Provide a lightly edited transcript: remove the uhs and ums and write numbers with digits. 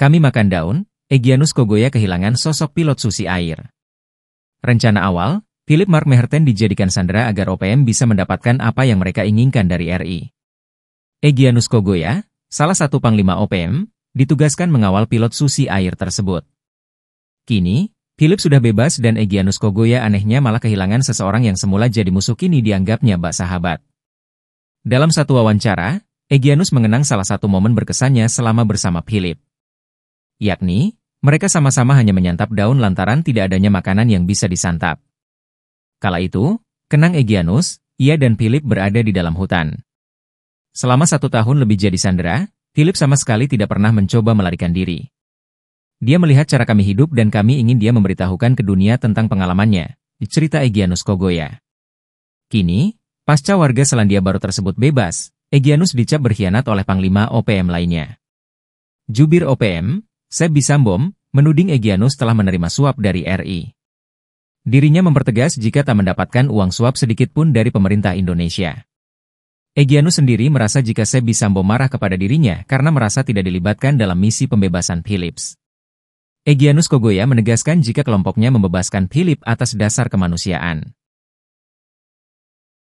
Kami makan daun, Egyanus Kogoya kehilangan sosok pilot susi air. Rencana awal, Philip Mark Meherten dijadikan sandera agar OPM bisa mendapatkan apa yang mereka inginkan dari RI. Egyanus Kogoya, salah satu panglima OPM, ditugaskan mengawal pilot susi air tersebut. Kini, Philip sudah bebas dan Egyanus Kogoya anehnya malah kehilangan seseorang yang semula jadi musuh kini dianggapnya bak sahabat. Dalam satu wawancara, Egyanus mengenang salah satu momen berkesannya selama bersama Philip. Yakni, mereka sama-sama hanya menyantap daun lantaran tidak adanya makanan yang bisa disantap. Kala itu, kenang Egyanus, ia dan Philip berada di dalam hutan. Selama 1 tahun lebih jadi sandera, Philip sama sekali tidak pernah mencoba melarikan diri. Dia melihat cara kami hidup dan kami ingin dia memberitahukan ke dunia tentang pengalamannya, dicerita Egyanus Kogoya. Kini, pasca warga Selandia Baru tersebut bebas, Egyanus dicap berkhianat oleh panglima OPM lainnya. Jubir OPM, Seb Bisambom, menuding Egyanus telah menerima suap dari RI. Dirinya mempertegas jika tak mendapatkan uang suap sedikit pun dari pemerintah Indonesia. Egyanus sendiri merasa jika Seb Bisambom marah kepada dirinya karena merasa tidak dilibatkan dalam misi pembebasan Philips. Egyanus Kogoya menegaskan jika kelompoknya membebaskan Philip atas dasar kemanusiaan.